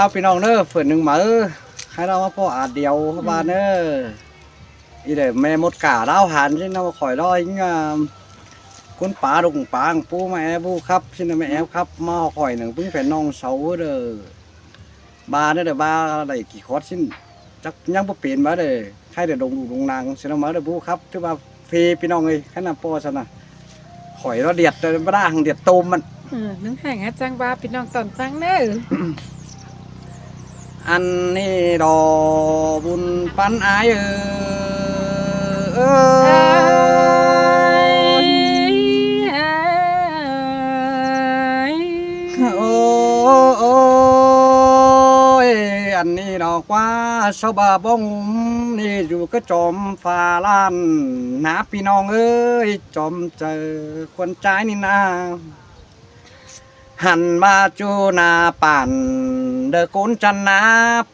เอาพี่น้องเนอฝืนหนึ่งมื้อให้เรามาพ่ออาเดียวเข้าบ้านเนออีเดี๋ยวแม่มดกาเล่าหันใช่ไหมว่าข่อยร้อยงามคุณป๋าดุงปางปูมาแอบบูครับใช่ไหมแม่แอบครับมาข่อยหนึ่งเพิ่งเป็นน้องเสาเด้อบาเนี่ยเด้อบาอะไรกี่คอร์สสิ้นจักยังบ่เปลี่ยนมาเด้อใครเด้อดงดูดงนางใช่ไหมมาเด้อบูครับที่ว่าฟรีพี่น้องเลยแค่นั้นพอซะนะข่อยเราเดียดเลยไม่ได้หังเดียดตูมมันนึงแห่งอาจังบาพี่น้องตอนฟังเด้ออันนี้ดอบุญปันอายเอโอ้โอ้ยอันนี้ดอกว่าสบาบงนี่อยู่ก็จอมฟ้าล้านหนาพี่น้องเอ้ยจอมเจอคนใจนี่นาหันมาจูนาป่านเดอกุนจันนา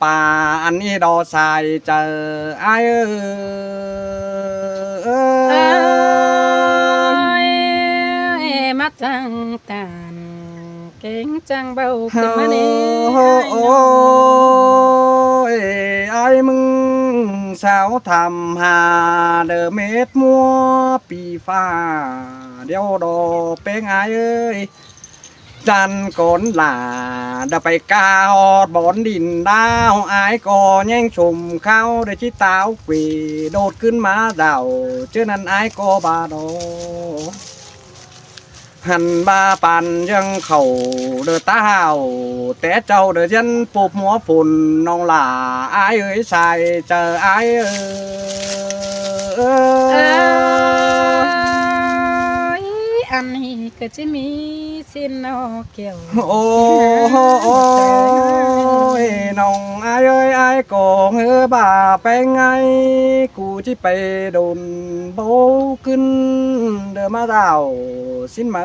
ป่าอันนี้ดอสายเจอไอมาจังตานเก่งจังเบาขึ้นมาเนี่โอ้ยไอ้มึงสาวทำหาเดอเม็ดมัวปีฟ้าเดี๋ยวดอเป็งไอเอ้ยจันก่อนหลาเดาไปกาหอดบอนดินดาวอายก่อแย่งชมเข้าได้ชิตาวเวโดดขึ้นมาเดาเจ้านั้นอายก่อบาดอหันบาปันยังเข่าเดือตาห่าวแต่เจ้าเดือยันปุบหัวฝุ่นน้องหล่าอายเอ้ยใส่เจออายอันนี้ก็จะมีสินนอเกี่ยวโอ้ยน้องอายเอ้ยอายก็เฮือบ่าไปไงกูที่ไปโดนโบขึ้นเดือมาดาวสิ้นมา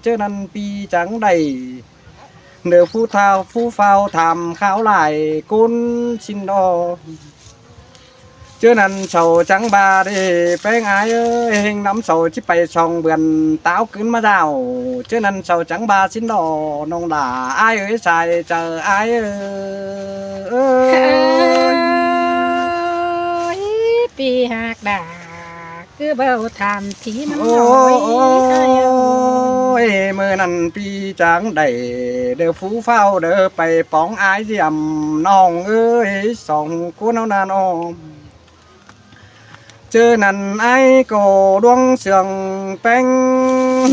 เจอนันปีจังใดเดือผู้เฒ่าผู้เฝ้าทำข้าวไหลกุนชินดอเจอนันเสาจังบาเดแป้งอายเอ้ยเฮงน้ำเสาที่ไปส่องเบือนเต้าขึ้นมาดาวเจอนันเสาจังบาสินดอน้องด่าอายเอ้ยใส่เจออายปีหักด่าคือเบาทำทีมันโอ้ยเมื่อนั้นปีจังได้เด้อผู้เฝ้าเด้อไปป้องอายเยี่ยมน้องเอ้ยส่องกูน้องนาน้องเจอนั่นไอ้ก็ดวงเสียงแป้ง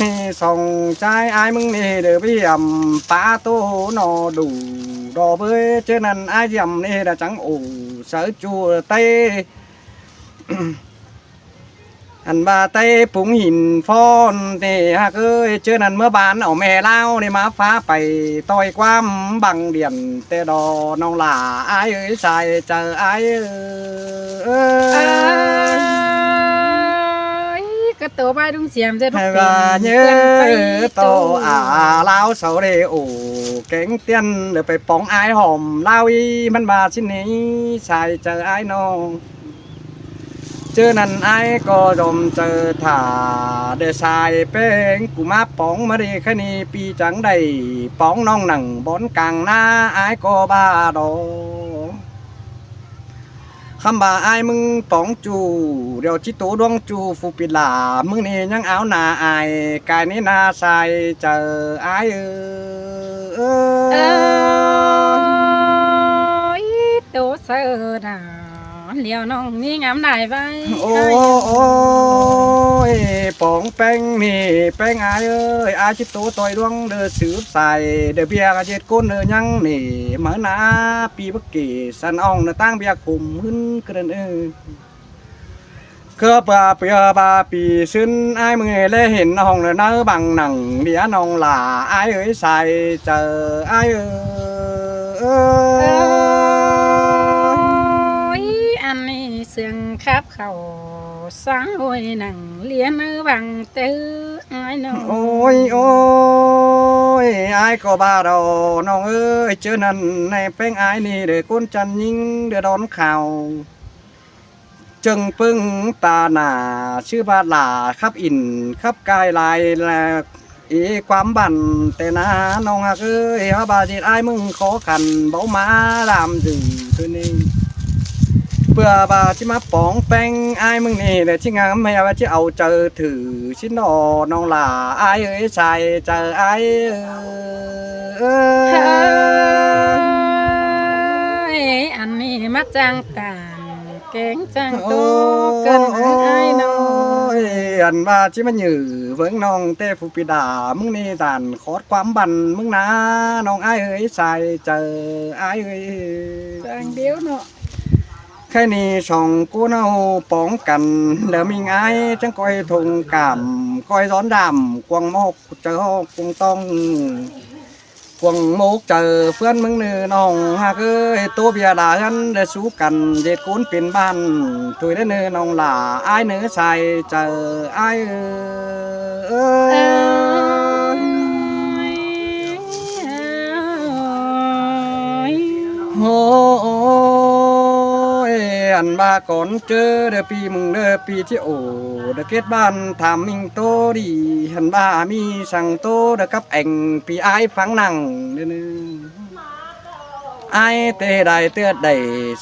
นี่ส่องใจไอ้มึงนี่เด้อพี่ยำป้าโตนอดูดอเบ้ยเจอนั่นไอ้ยำนี่đã chẳng ủ sở chùa tây อันบาเต้ปุ๋งหินฟอนเตฮะเอ้ยเจอนั่นเมื่อบานเอาแม่เล่าในมาฟ้าไปต่อยความบังเดียนเตดอน้องหล่าอายเอ้ยใส่เจออายก็ตัวไปดุงเสียมจะให้ว่าเนื้อโตเล่าเสาเรโอเก่งเตี้ยนเดี๋ยวไปป้องอายหอมเล่าอีมันมาชิ้นนี้ใส่เจออายน้องเจอนั่นไอ้ก็ดมเจอถ่าเดชายเป้งกูมาป้องมาดีแค่นี้ปีจังได้ป้องน้องหนังบอนกลางหน้าไอ้ก็บ้าดอคำบ่าไอ้มึงป้องจูเดี๋ยวชิโตดวงจูฟูปิลามึงนี่ยังเอาหน้าไอ้กายนี้หน้าใสเจอไอ้โตเสดาเลี้ยวน้องนี่งามได้ไว้โอ้ยป้องแป้งนี่แป้งอายเอ้ยอาชิโตต่อยดวงเดือสืบใส่เดือเบียกเจ็ดก้นเดือยังนี่เหมือนนาปีบักกี้สันอ่องเดือตั้งเบียกขุมขึ้นกระเด็นเคอปลาเปียบาปีซึนอายมึงเล่เห็นน้องเดือเนื้อบังหนังเดียน้องหล่าอายเอ้ยใส่เจออายอันนี้เสียงครับเขาสังโอยหนังเลี้ยนบังเตอไอ้น้องโอ้ยโอ้ยไอ้ก็บ้าดอน้องเอ้ยเจอนั่นในแป้งไอ้นี่เด็กก้นจันยิงเดือดร้อนข่าวจึงปึ้งตาหนาชื่อบาหลาครับอินครับกายลายแล อีความบันแต่นาน้องฮักเอ้ยฮาบาจิตไอ้ายมึงขอกันเบามาดามจึงตัวนี้เพื่อบาจิมาป้องแป้งไอ้ายมึงนี่แต่ชิงามไม่ว่าจะเอาเจอถือชิ้นนอน้องหล่าไอ้ายเอ้ยชายเจอไอ้ายเอ้ย อันนี้มาจังตานเก่งจังโตเกินไอ้น้อง อันว่าจิมันยือเบิ่งน้องเต้ผู้ปิดามึงนี่สันขอดความบันมึงนะน้องไอ้ายเอ้ยชายเจอไอ้ายเอ้ย จังเดียวเนาะ แค่นี้ช่องกูเนาป้องกันแล้วมีไงจังก้อยทงกำก้อยร้อนดำกวางมกเจอกวงต้องกวางมกเจอเพื่อนมึงเนื้อน้องหากเอ้ยตัวเบียดากันได้สู้กันเด็ดกูนเป็นบ้านถวยได้เนื้อน้องหล่าอ้ายเนื้อใส่เจออ้ายเอ้ยโอ้อันมาก่อนเจอเด้อปีมึงเด้อปีที่โอเด้อเกตบ้านทำมิงโตดีหันบ้ามีสั่งโตเด้อกับแองปีไอ้ฟังนั่งเด้อนึงไอ้เตะได้เตือดได้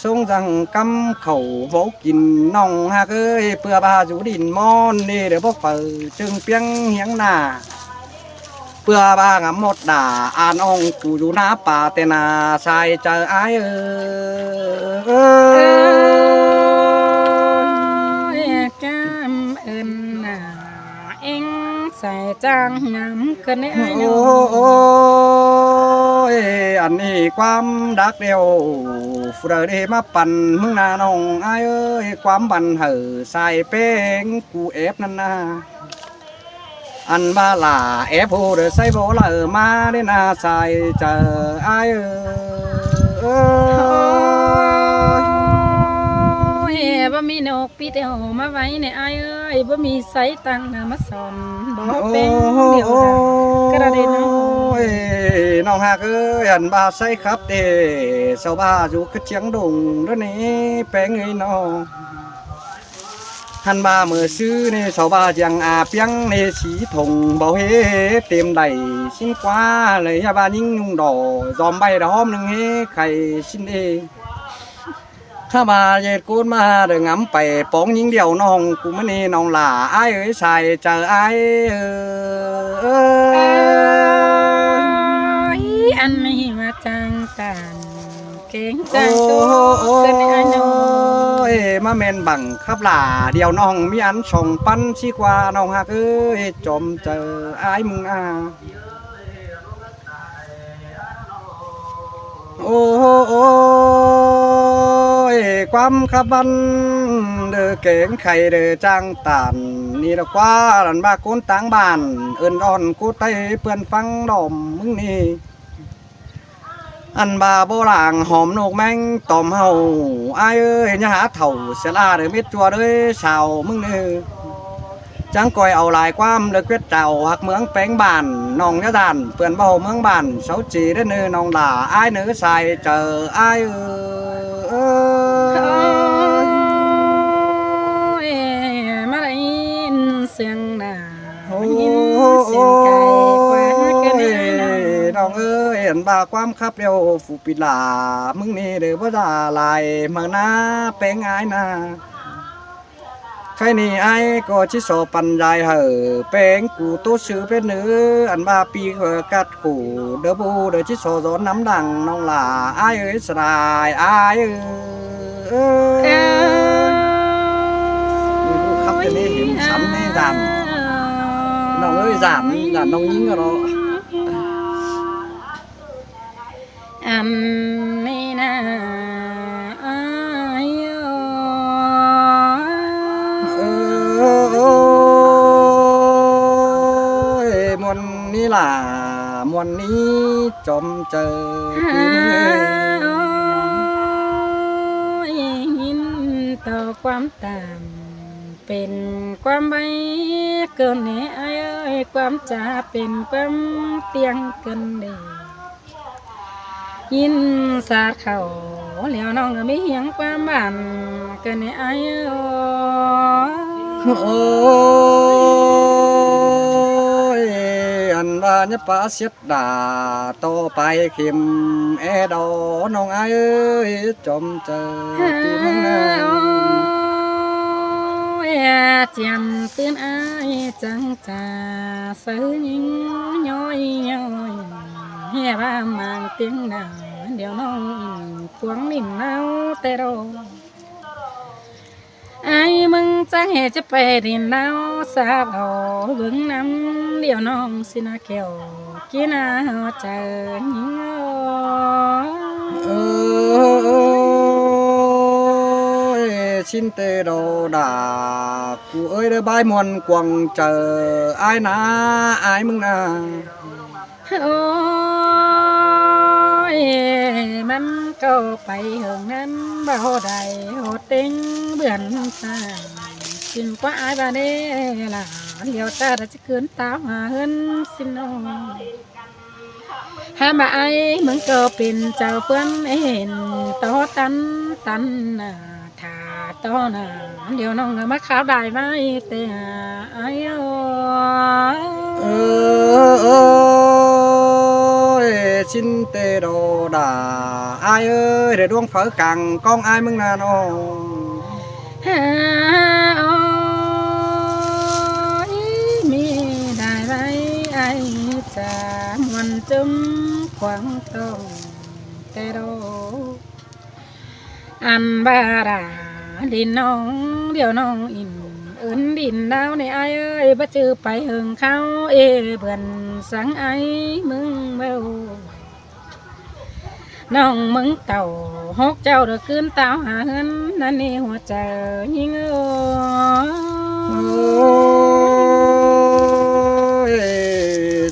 ทรงจังกำเข่าโวกินน้องฮากเอ้ยเพื่อบาจูดินมอนนี่เด้อพวกเปิดจึงเปียงเฮียงหน้าเพื่อบางหมดด่าอ่านองกูอยู่หน้าป่าแต่นาชายเจอไอ้เอ้ย แก้มเอินหน้าเอ็งใส่จังงามเกินไอ้น้อง โอ้ยอันนี้ความดักเดียวฟูเดอมาปั่นมึงนาน้องไอ้เอ้ยความบันเหอใส่เป้งกูเอฟนั่นนะอันบาลาเอฟโหเดอใส่โบลามาได้นาใส่เจอไอ้เอ้ย บ่มีนกปีเดียวมาไว้ในไอ้เอ้ยบ่มีไสตังมาสอนบ่เป็นเดียวดากระเด็นน้อง น้องหากเอ้ยอันบาใส่ครับเด้สาวบาอยู่กระเจียงดงเด้อนี่แป้งเอ้ยน้องหันบาเมื่อซื้อนี่สาวบาจังอาเปียงในสีถงเบาเฮเต็มใดชิ้นกว่าเลยยาบายิ่งยุ่งดอจอมใบดอมหนึ่งเฮไข่ชิ้นเอข้ามาเย็ดกูนมาเดินงำไปป้องยิงเดียวน้องกูไม่นี่น้องหล่าไอ้เอ้ยใส่เจอไอ้เอ้ย อันนี้มาจังตันเก่งจังโตเกินไอ้น้อง มาเมนบังครับหล่าเดียวน้องมีอันส่งปั้นชีกว่าน้องหักเอ้ยจอมเจอไอ้มึงอ่ะโอ้ยความขับบันเด้อเก่งไข่เด้อจางตานนี่ละกว่าหลันบาโกนต่างบ้านเอิ้นอ่อนกูไตเพื่อนฟังดอมมึงนี่อันบาโบราณหอมนกแมงตอมเฮาอ้ายเอ้ยอย่าหาเถ่าเสยลาเด้อเม็ดจัวเด้อชาวมึงนี่จังก่อยเอาหลายความเด้อเกวดเจ้าหักเมืองแป้งบ้านน้องยะดานเพื่อนเบาเมืองบ้านเสาจีเด้อเนื้อน้องหล่าอ้ายเนื้อใส่เจออ้ายเอ้ย มาได้ยินเสียงหน้ามายินเสียงไก่กว่ากันไอ้น้อง น้องเอ้ยเห็นบาความคับเร็วฟูปิลามึงนี่เด้อบ่ได้ลายมาหน้าแป้งอ้ายนาใครนี่ไอ้ก็ชิโซปันยายเหอแป้งกูตู้ซื้อเป็นเนื้ออันบาปีเหอกัดกูเด้อบูเด้อชิโซร้อนน้ำดังน้องหล่าอ้ายเอ้ยสลายอ้ายเอ้ยกูขับจะนี่เห็นซ้ำแน่ดันน้องเอ้ยด่านน้องยิงก็รอ อันนี้นะอ้ายมวนนี้ล่ะมวนนี้จอมเจอปีมือ ยินต่อความตามเป็นความใบเกินเนไอ้เอ้ยความจ่าเป็นความเตียงเกินเดยินสาดเข่าแล้วน้องก็ไม่เหียงความบ้านเกินเนไอ้เอ้ย โอ้ยอัน นว่าญะปาเสียดดาต่อไปเข็มแอดอน้องอายเอ้ยจอมเจอที่เมืองนาง เจียมตื่นอายจังจ่าซื้อยิงย้อยย้อยเฮียบ้ามางเตียงดาวเดี๋ยวน้องอินพวงนิ่มเนาแต่รอไอ้มึงจังเหตุจะไปดินดาวสาบเอาเบิ่งน้ำเดี๋ยวน้องสินาแก้วกินอาเจอยิงชินเตโดดากูเอ้ยเด้อบายมวนกวงเจออายนะอายมึงนะ โอ้ยมันก็ไปเหิงนั้นเบาใดโหดเต็งเบื่อนตากินกว่าอายบาเด้ล่ะเดี๋ยวตาจะเกินตามหาเฮินสิน้องหามาไอ้มึงก็เป็นเจ้าเพื่อนเห็นต่อตันน่ะถ้าต่อน่ะเดี๋ยวน้องมาขาวได้ไหมแต่ไอ้ชินเตโดดาอายเอ้ยเดี๋ยวดวงเฝอกังกองอายมึงนะน้อง ฮาโอ้ยมีได้ไหมไอ้จะมวนจุ้มขวางต้องแต่โดอันบาราดินน้องเดี๋ยวน้องอินเอินดินดาวในไอ้เอ้ยบ่จือไปเหิงเขาเบิ่นสังไอ้มึงเบาน้องมึงเต่าหกเจ้าเดือขึ้นเต่าหาเงินนั่นนี่หัวใจยิง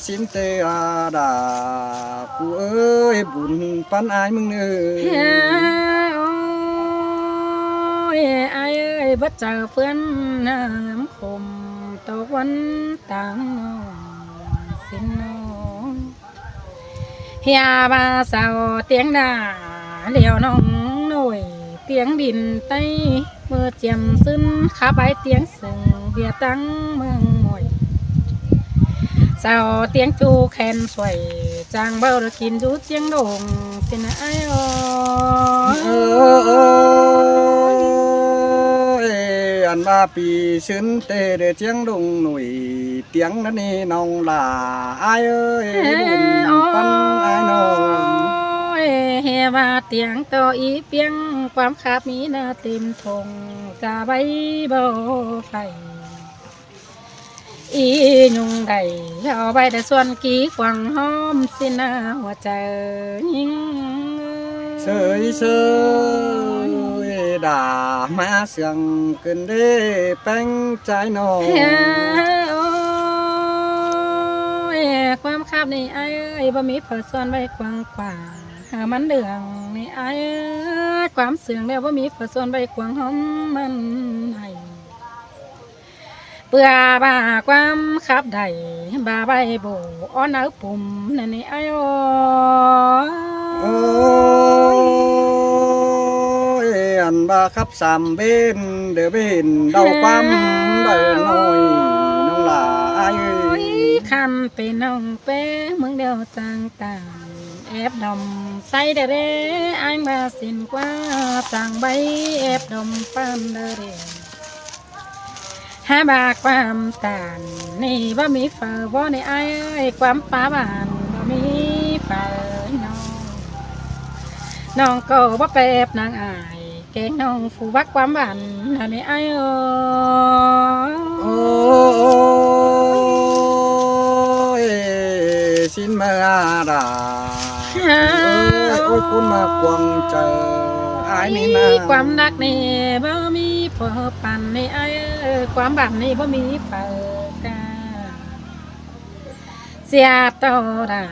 ชินเตอาดากูเอ้ยบุญปันอายมึงเอ้ย โอ้ยไอ้เอ้ยบ่เจอเพื่อนน้ำคมตะวันต่างน้องสินน้องเฮียบาสาวเตียงดาเลี้ยวน้องหน่วยเตียงดินใต้เมื่อเจียมซึนขาไปเตียงสึงเบียตั้งเมืองมวยสาวเตียงจูแคนสวยจางเบาดกินจูเตียงโด่งสินะไอ้อันว่าปีชื้นเตเดเจียงดงหนุ่ยเตียงนั่นนี่น้องลาอายเอ้ยบุญปันอายน้องเฮว่าเตียงต่ออีเปียงความขาบมีหน้าเต็มทงกาใบบ่ไฟอียุงใดเอาใบแต่ส่วนกี่กวางหอมสินาหัวใจยิงเสยด่ามาเสียงเกินได้แป้งใจน้องความคาบในไอ้บ่มีเผาส่วนใบกวางกว่าหามันเดืองในไอ้ความเสื่องแล้วบ่มีเผาส่วนใบกวางหอมมันให้เปื่อบ่าความขับใดบ่าใบโบอ้อนเอาปุ่มนั่นนี่ไอ้อันบ่าขับสามเบนเดือเบนเดาความเดินน้อยน้องหลาไอ้คำเป็นน้องเป้มึงเดียวจางต่างแอบดมใส่เดเรอันมาสินกว่าต่างใบแอบดมปั้นเดเรหาบาความตานนี่ว่ามีเฟอว่าในไอ้ความป้าบานว่ามีเฟอน้องก็ว่าแปบนางอายเก่งน้องผู้วักความบานอันนี้ไอ้ชินมาดาโอ้ยคุณมากวงเจอไอ้นี่นะความรักนี่บ่มีพอปั่นนี่ไอ้ความบันนี่บ่มีเปิดกาเสียต่อดา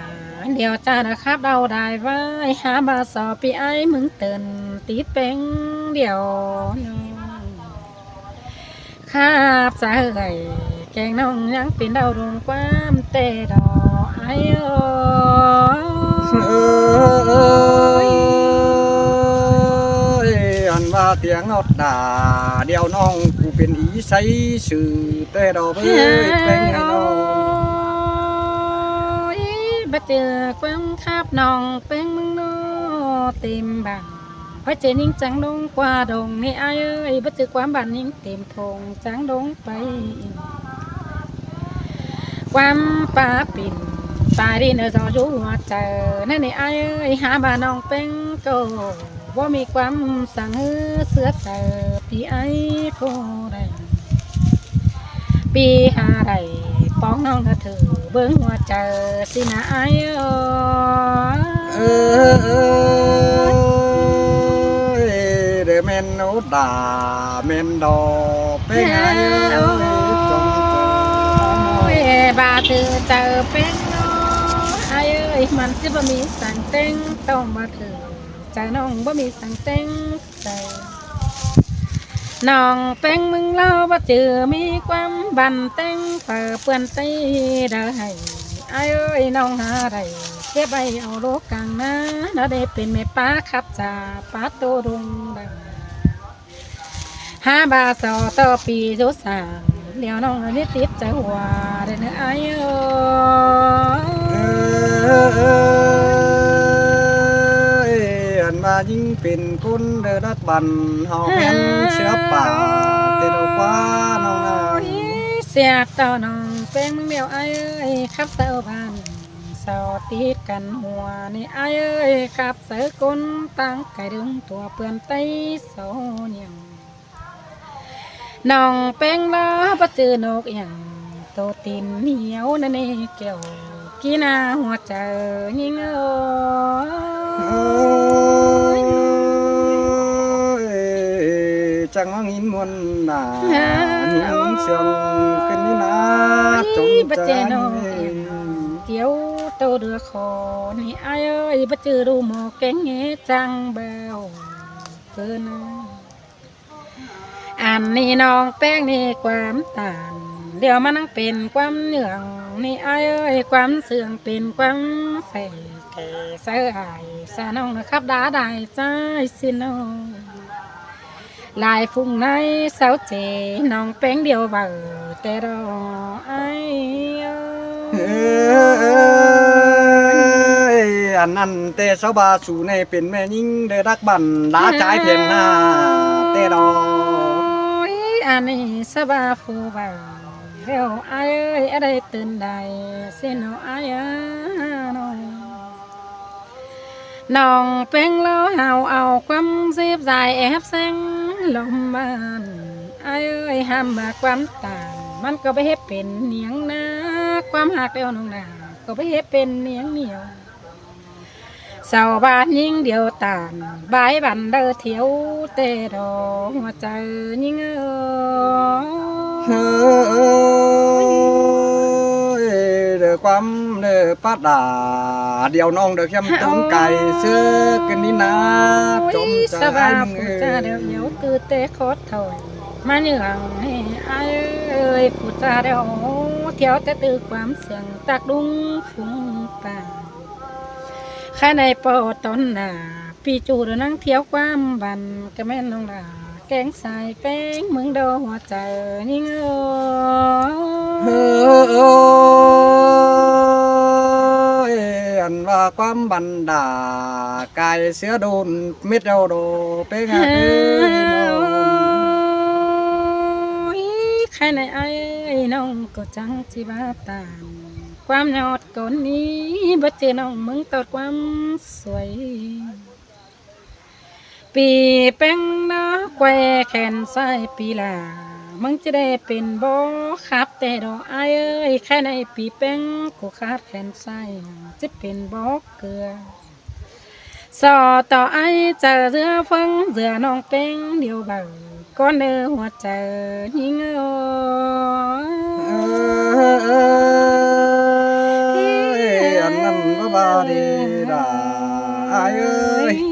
เดี๋ยวจ้านะครับเราได้ไว้หาบาสอบพี่ไอ้มึงเตือนติดเป็นเดี๋ยวข้าบสาเหยแกงน้องยังเป็นดาวดวงความเตะดอกไอ้อันว่าเตียงอดด่าเดี๋ยวน้องกูเป็นอีใสสื่อแต่ดอกเอ้ยเป็นไงน้อง บัดเจอความคาบน้องเป็นมึงโนเต็มบังบัดเจอนิ่งจังลงกว่าดงนี่อายเอ้ยบัดเจอความบันนิ่งเต็มทงจังลงไปความป่าปิ่นตายดินเออจอจูหัวเจอนั่นนี่อายเอ้ยหาบ้านน้องเป็นโกว่ามีความสั่งเสือเจอพี่ไอ้โคได้ปีหาได้ป้องน้องเธอเบิ้งหัวเจอสินะไอ้เอเดเมนโนดาเมนดอเป็นไงจงเอ้บาเธอเจอเป็นน้องไอ้เอ้ยมันจะบ่มีสั่งเต้งต้องมาเธอใจน้องบ่มีสั่งเต้งใจน้องเป็นมึงเล่าบ่เจอมีความบันเต้งเปิดเปื้อนตีได้ไอ้เอ้ยน้องหาได้เก็บใบเอาโลกกลางนะเราได้เป็นแม่ป้าขับจ่าป้าโตดงดังหาบาสอต่อปีจุสามเดี๋ยวน้องนี่ติดใจหัวได้เนื้อไอ้เอ้ยอันมายิ่งเป็นคนเดือดบันเฮาแม่นเชื้อป่าเตโดกว่าน้องนา เสียต่อน้องเป็นมึงเดียวไอ้เอ้ยขับเต้าบ้านเสาติดกันหัวนี่ไอ้เอ้ยขับเสือก้นตั้งไก่ดึงตัวเปื่อนไตโซเนียงน้องเป็นล้อบ่เจอนกอย่างโตตีนเหนียวนั่นเองเกี่ยวกีนาหัวใจยิงจังว่างินมวนหนาหินเสียงขึ้นนี่นะจงใจเกี่ยวโตเดือคอนี่ไอ้เอ้ยบ่เจอดูหมอแกงเงจังเบลเกินอันนี้น้องแป้งนี่ความตานเดี๋ยวมันนั่งเป็นความเหนื่องนี่ไอ้เอ้ยความเสื่องเป็นความใส่แก่เสื้อไอ้สาน้องนะครับด่าได้ใจสิน้องลายฟุ้งในเสาเจน้องแป้งเดียวเบอแต่รอไอ้อันนั้นแต่สาวบาสู่ในเป็นแม่ยิ่งได้รักบันลาใจเพียงหน้าแต่ดออันนี้สบาฟูเบาเร็วไอ้เอ้ยอะไรตื่นได้เส้นเอาไอ้น้องเป็นเล่าเฮาเอาความเสียบใจแอบแสงลมมันไอ้เอ้ยห้ามมาความต่างมันก็ไปเฮ็ดเป็นเนียงนะความหักเดียวน้องนาก็ไปเฮ็ดเป็นเนียงเหนียวสาวบ้านยิ่งเดียวตานบายบันเดอเที่ยวเตะดอกหัวใจยิ่งเด้อความเด้อป้าดาเดี๋ยวน้องเด้อเข้มต้มไก่เสื้อกันนี่นะจมใจสบายผู้จ้าเดี๋ยวเหี่ยวคือเตะคอดถอยมาเหนื่องให้ไอ้เอ้ยผู้จ้าเดี๋ยวเที่ยวแต่ตื่นความเสียงตักดุงฟุ้งป่าข้าในปอตอนหน้าปีจูเดินนั่งเที่ยวความบันก็แม่นน้องดาแกงใส่แป้งมึงโดหัวใจยิ่งอันว่าความบันดากายเสือโดนเม็ดเราโดไปหาใครในไอ้น้องก็จังจีบาตานความยอดก่อนนี้บัดเจอน้องมึงตอดความสวยปีแป้งนะแควแขนซ้ายปีลามึงจะได้เป็นบ่ครับแต่ดอกไอ้เอ้ยแค่ในปีแป้งกูขาดแขนซ้ายจะเป็นบ่เกลือสอต่อไอ้เจอเสือฟังเสือน้องแป้งเดียวเบาก้อนเนื้อหัวใจยิ่งอันนั้นก็บาดีดาไอ้เอ้ย